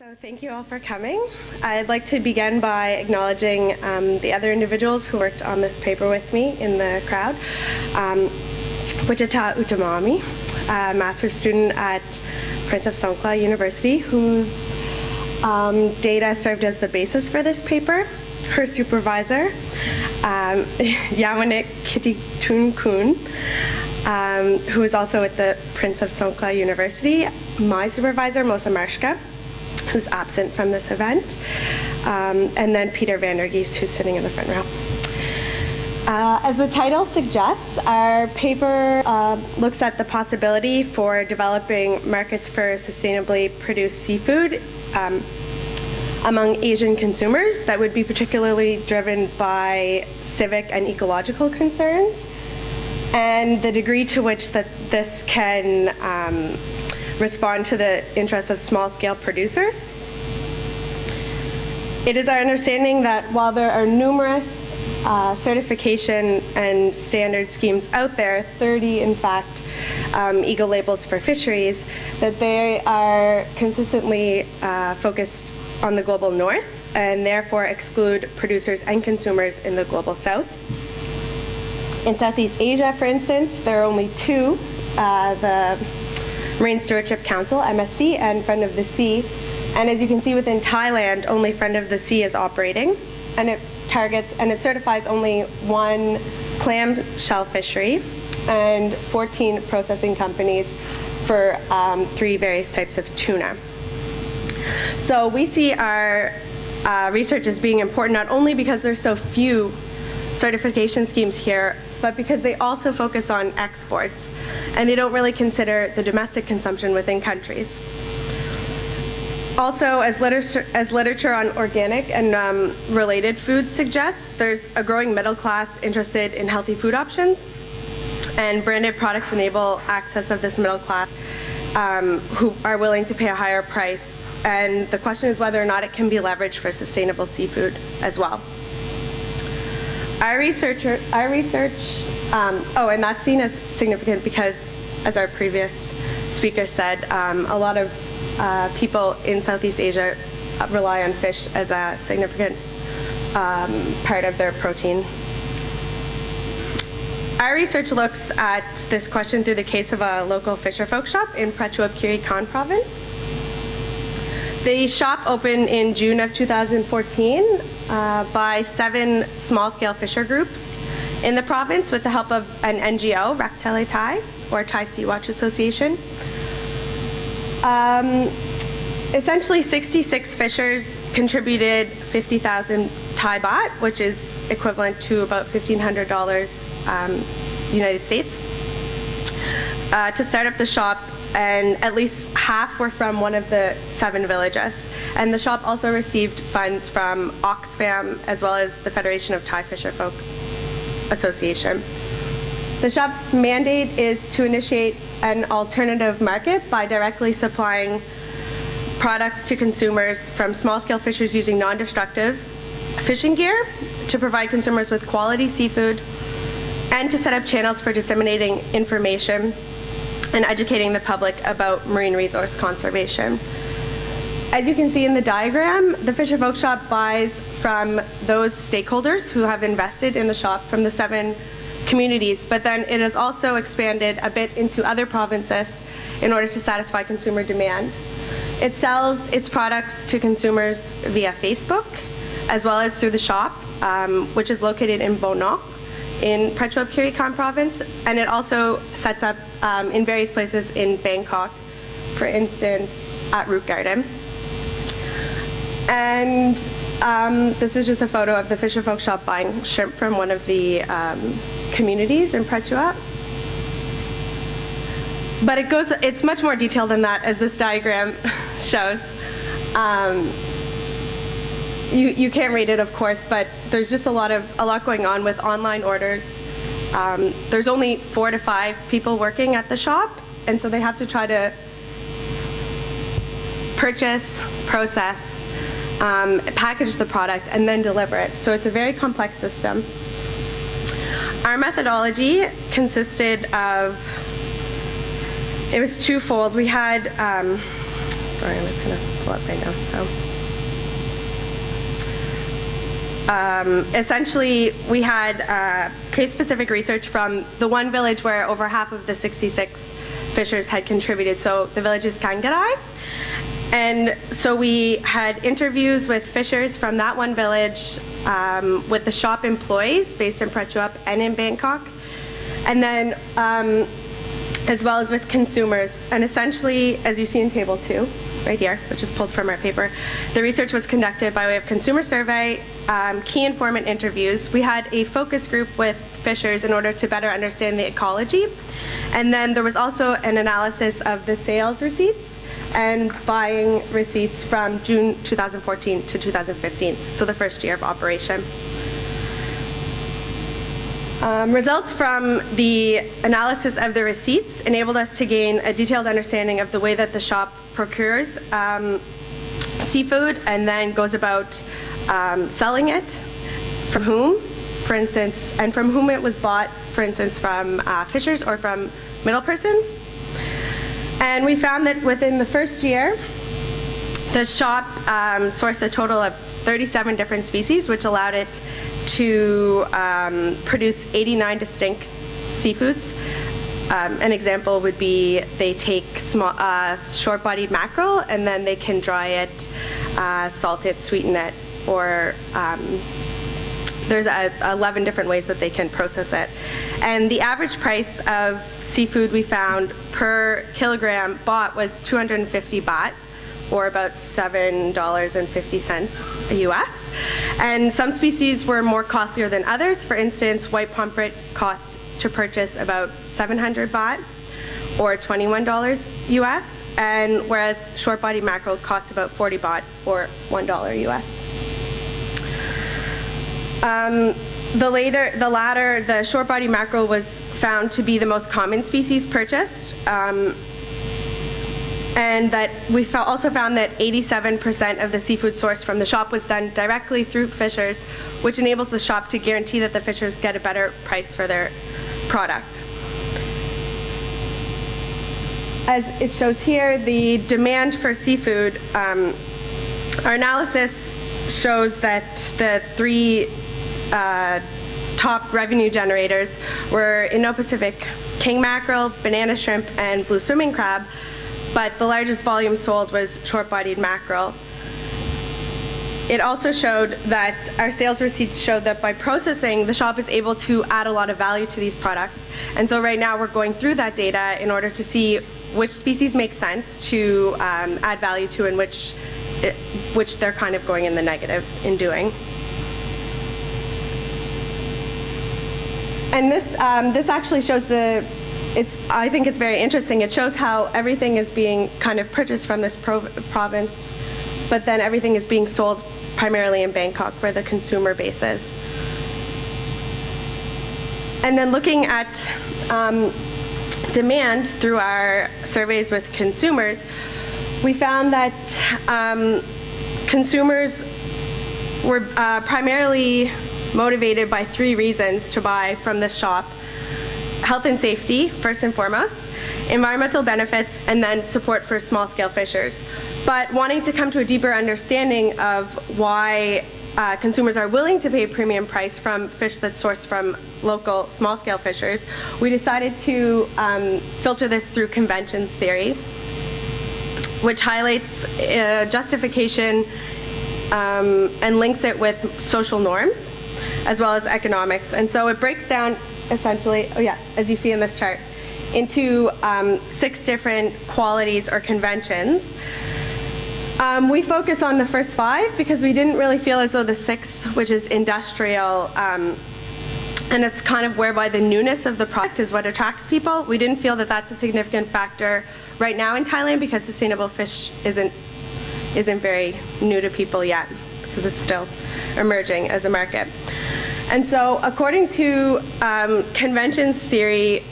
So thank you all for coming. I'd like to begin by acknowledging the other individuals who worked on this paper with me in the crowd. Wichita Utamami, a master's student at Prince of Songkla University, whose data served as the basis for this paper. Her supervisor, Yawanik Kititun Kun, who is also at the Prince of Songkla University. My supervisor, Mosa Marshka, who's absent from this event, and then Peter Vandergeest, who's sitting in the front row. As the title suggests, our paper looks at the possibility for developing markets for sustainably produced seafood among Asian consumers that would be particularly driven by civic and ecological concerns, and the degree to which that this can respond to the interests of small-scale producers. It is our understanding that while there are numerous certification and standard schemes out there, 30 in fact, eco labels for fisheries, that they are consistently focused on the global north and therefore exclude producers and consumers in the global south. In Southeast Asia, for instance, there are only two, the Marine Stewardship Council, MSC, and Friend of the Sea. And as you can see within Thailand, only Friend of the Sea is operating, and it certifies only one clam shell fishery and 14 processing companies for 3 various types of tuna. So we see our research as being important not only because there's so few certification schemes here, but because they also focus on exports, and they don't really consider the domestic consumption within countries. Also, as literature on organic and related foods suggests, there's a growing middle class interested in healthy food options, and branded products enable access of this middle class who are willing to pay a higher price. And the question is whether or not it can be leveraged for sustainable seafood as well. Our research, and that's seen as significant because, as our previous speaker said, a lot of people in Southeast Asia rely on fish as a significant part of their protein. Our research looks at this question through the case of a local Fisherfolk Shop in Prachuap Khiri Province. The shop opened in June of 2014 by 7 small-scale fisher groups in the province with the help of an NGO, Raktele Thai, or Thai Sea Watch Association. Essentially, 66 fishers contributed 50,000 Thai baht, which is equivalent to about $1,500 United States, to start up the shop, and at least half were from one of the 7 villages. And the shop also received funds from Oxfam as well as the Federation of Thai Fisherfolk Association. The shop's mandate is to initiate an alternative market by directly supplying products to consumers from small-scale fishers using non-destructive fishing gear, to provide consumers with quality seafood, and to set up channels for disseminating information and educating the public about marine resource conservation. As you can see in the diagram, the Fisherfolk Shop buys from those stakeholders who have invested in the shop from the 7 communities, but then it has also expanded a bit into other provinces in order to satisfy consumer demand. It sells its products to consumers via Facebook, as well as through the shop, which is located in Bonok in Prachuap Khiri Khan Province, and it also sets up in various places in Bangkok, for instance, at Root Garden. And this is just a photo of the Fisherfolk Shop buying shrimp from one of the communities in Prachuap. But it's much more detailed than that, as this diagram shows. You can't read it, of course, but there's just a lot going on with online orders. There's only 4 to 5 people working at the shop, and so they have to try to purchase, process, package the product, and then deliver it. So it's a very complex system. Our methodology consisted of, it was twofold. We had, Sorry, I'm just going to pull up right now. So, essentially, we had case-specific research from the one village where over half of the 66 fishers had contributed. So the village is Kangarai. And so we had interviews with fishers from that one village, with the shop employees based in Prachuap and in Bangkok, and then as well as with consumers. And essentially, as you see in table 2, right here, which is pulled from our paper, the research was conducted by way of consumer survey, key informant interviews. We had a focus group with fishers in order to better understand the ecology. And then there was also an analysis of the sales receipts and buying receipts from June 2014 to 2015, so the first year of operation. Results from the analysis of the receipts enabled us to gain a detailed understanding of the way that the shop procures seafood and then goes about selling it, from whom, for instance, and from whom it was bought, for instance, from fishers or from middle persons. And we found that within the first year, the shop sourced a total of 37 different species, which allowed it to produce 89 distinct seafoods. An example would be they take small, short-bodied mackerel, and then they can dry it, salt it, sweeten it, or there's 11 different ways that they can process it. And the average price of seafood we found per kilogram bought was 250 baht, or about $7.50 US. And some species were more costlier than others. For instance, white pomfret cost to purchase about 700 baht, or $21 US, and whereas short-bodied mackerel costs about 40 baht, or $1 US. The latter, the short-bodied mackerel, was found to be the most common species purchased, and that we also found that 87% of the seafood sourced from the shop was done directly through fishers, which enables the shop to guarantee that the fishers get a better price for their product. As it shows here, the demand for seafood, our analysis shows that the 3 top revenue generators were Indo-Pacific king mackerel, banana shrimp, and blue swimming crab, but the largest volume sold was short-bodied mackerel. It also showed that our sales receipts showed that by processing, the shop is able to add a lot of value to these products. And so right now we're going through that data in order to see which species make sense to add value to, and which they're kind of going in the negative in doing. And this actually shows I think it's very interesting. It shows how everything is being kind of purchased from this province, but then everything is being sold primarily in Bangkok, where the consumer base is. And then looking at demand through our surveys with consumers, we found that consumers were primarily motivated by 3 reasons to buy from the shop: health and safety, first and foremost, environmental benefits, and then support for small-scale fishers. But wanting to come to a deeper understanding of why consumers are willing to pay a premium price from fish that's sourced from local small-scale fishers, we decided to filter this through conventions theory, which highlights justification and links it with social norms, as well as economics. And so it breaks down essentially, as you see in this chart, into 6 different qualities or conventions. We focus on the first 5 because we didn't really feel as though the 6th, which is industrial, and it's kind of whereby the newness of the product is what attracts people. We didn't feel that that's a significant factor right now in Thailand, because sustainable fish isn't very new to people yet, because it's still emerging as a market. And so according to conventions theory,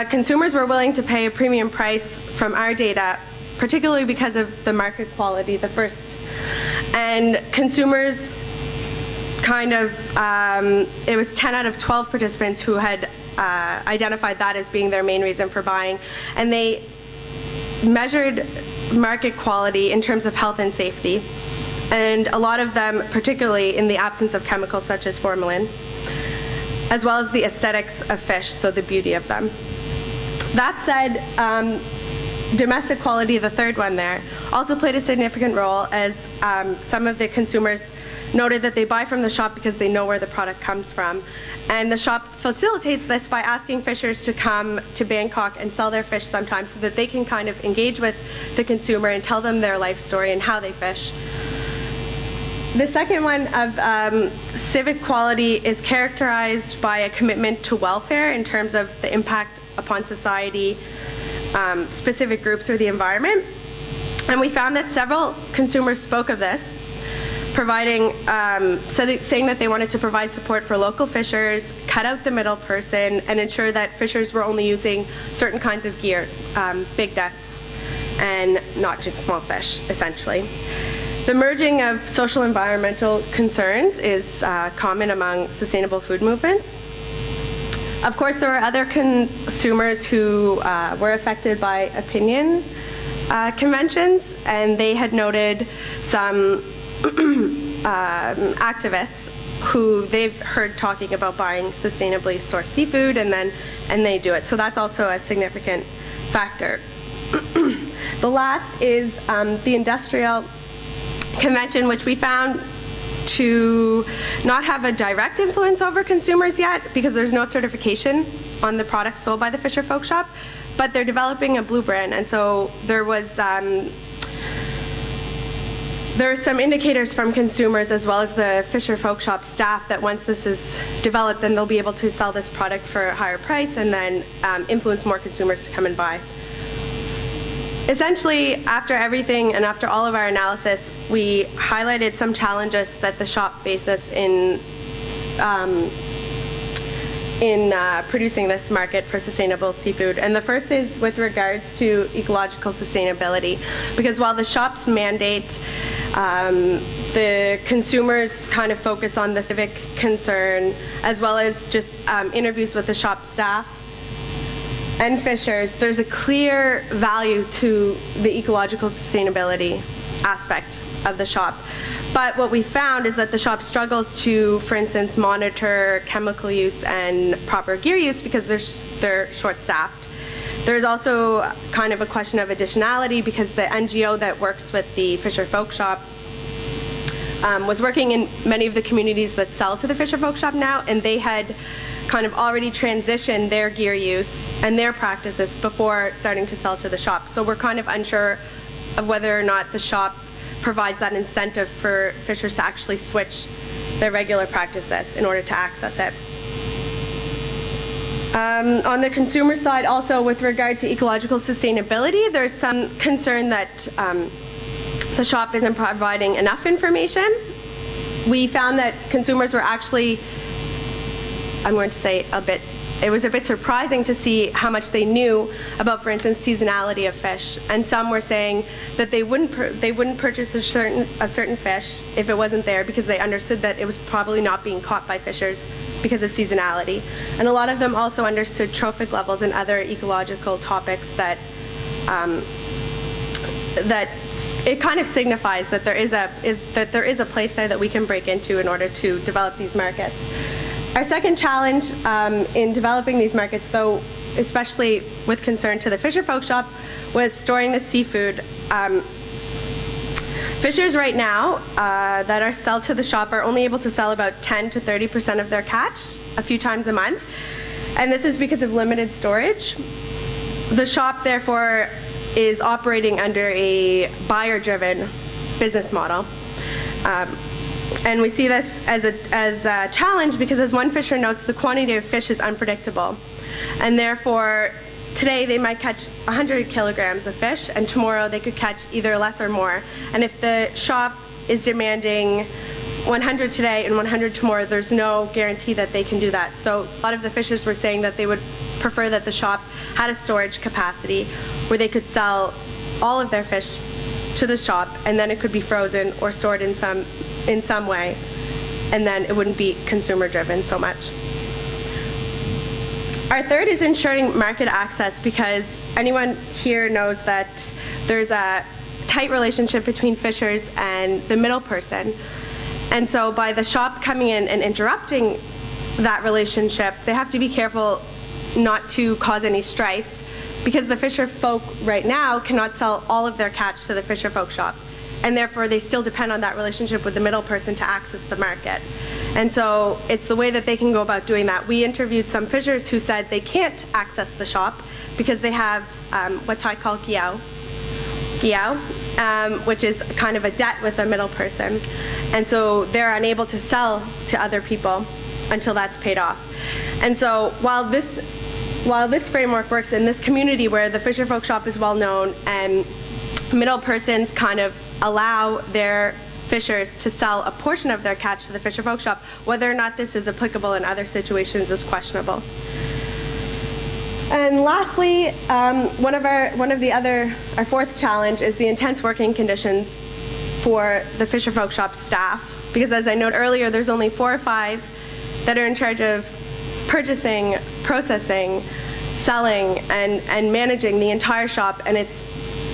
consumers were willing to pay a premium price from our data, particularly because of the market quality, the first. And consumers kind of, it was 10 out of 12 participants who had identified that as being their main reason for buying. And they measured market quality in terms of health and safety, and a lot of them particularly in the absence of chemicals such as formalin, as well as the aesthetics of fish, so the beauty of them. That said, domestic quality, the third one there, also played a significant role, as some of the consumers noted that they buy from the shop because they know where the product comes from. And the shop facilitates this by asking fishers to come to Bangkok and sell their fish sometimes so that they can kind of engage with the consumer and tell them their life story and how they fish. The second one of civic quality is characterized by a commitment to welfare in terms of the impact upon society, specific groups, or the environment. And we found that several consumers spoke of this, providing, saying that they wanted to provide support for local fishers, cut out the middle person, and ensure that fishers were only using certain kinds of gear, big nets, and not just small fish, essentially. The merging of social environmental concerns is common among sustainable food movements. Of course, there were other consumers who were affected by opinion conventions, and they had noted some activists who they've heard talking about buying sustainably sourced seafood, and they do it. So that's also a significant factor. The last is the industrial convention, which we found to not have a direct influence over consumers yet because there's no certification on the products sold by the Fisherfolk Shop, but they're developing a blue brand, and so there are some indicators from consumers as well as the Fisherfolk Shop staff that once this is developed, then they'll be able to sell this product for a higher price and then influence more consumers to come and buy. Essentially, after everything and after all of our analysis, we highlighted some challenges that the shop faces in producing this market for sustainable seafood. And the first is with regards to ecological sustainability, because while the shop's mandate, the consumers kind of focus on the civic concern, as well as just interviews with the shop staff and fishers, there's a clear value to the ecological sustainability aspect of the shop. But what we found is that the shop struggles to, for instance, monitor chemical use and proper gear use because they're short-staffed. There's also kind of a question of additionality because the NGO that works with the Fisherfolk Shop was working in many of the communities that sell to the Fisherfolk Shop now, and they had kind of already transitioned their gear use and their practices before starting to sell to the shop. So we're kind of unsure of whether or not the shop provides that incentive for fishers to actually switch their regular practices in order to access it. On the consumer side, also with regard to ecological sustainability, there's some concern that the shop isn't providing enough information. We found that consumers were actually, I'm going to say it was a bit surprising to see how much they knew about, for instance, seasonality of fish. And some were saying that they wouldn't purchase a certain fish if it wasn't there because they understood that it was probably not being caught by fishers because of seasonality. And a lot of them also understood trophic levels and other ecological topics that it kind of signifies that there is a place there that we can break into in order to develop these markets. Our second challenge in developing these markets, though, especially with concern to the Fisherfolk Shop, was storing the seafood. Fishers right now that are sold to the shop are only able to sell about 10 to 30% of their catch a few times a month, and this is because of limited storage. The shop, therefore, is operating under a buyer-driven business model. And we see this as a challenge because, as one fisher notes, the quantity of fish is unpredictable. And therefore, today they might catch 100 kilograms of fish, and tomorrow they could catch either less or more. And if the shop is demanding 100 today and 100 tomorrow, there's no guarantee that they can do that. So a lot of the fishers were saying that they would prefer that the shop had a storage capacity where they could sell all of their fish to the shop, and then it could be frozen or stored in some way, and then it wouldn't be consumer driven so much. Our third is ensuring market access, because anyone here knows that there's a tight relationship between fishers and the middle person. And so by the shop coming in and interrupting that relationship, they have to be careful not to cause any strife, because the fisher folk right now cannot sell all of their catch to the Fisherfolk Shop, and therefore they still depend on that relationship with the middle person to access the market. And so it's the way that they can go about doing that. We interviewed some fishers who said they can't access the shop because they have what I call Kehoe, which is kind of a debt with a middle person. And so they're unable to sell to other people until that's paid off. And so while this framework works in this community where the Fisherfolk Shop is well known and middle persons kind of allow their fishers to sell a portion of their catch to the Fisherfolk Shop, whether or not this is applicable in other situations is questionable. And lastly, our fourth challenge is the intense working conditions for the Fisherfolk Shop staff. Because as I noted earlier, there's only 4 or 5 that are in charge of purchasing, processing, selling, and managing the entire shop, and it's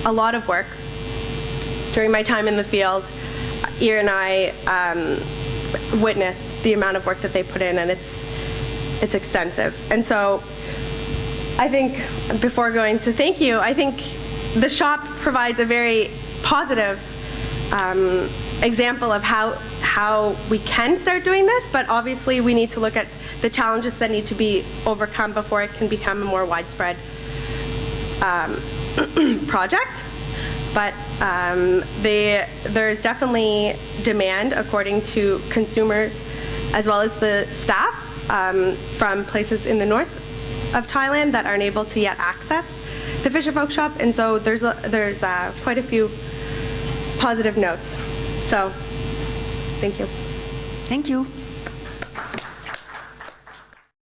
a lot of work. During my time in the field, Ian and I witnessed the amount of work that they put in, and it's extensive. And so I think, before going to thank you, I think the shop provides a very positive example of how we can start doing this, but obviously we need to look at the challenges that need to be overcome before it can become a more widespread project. But there's definitely demand, according to consumers as well as the staff from places in the north of Thailand that aren't able to yet access the Fisherfolk Shop, and so there's quite a few positive notes. So, thank you. Thank you.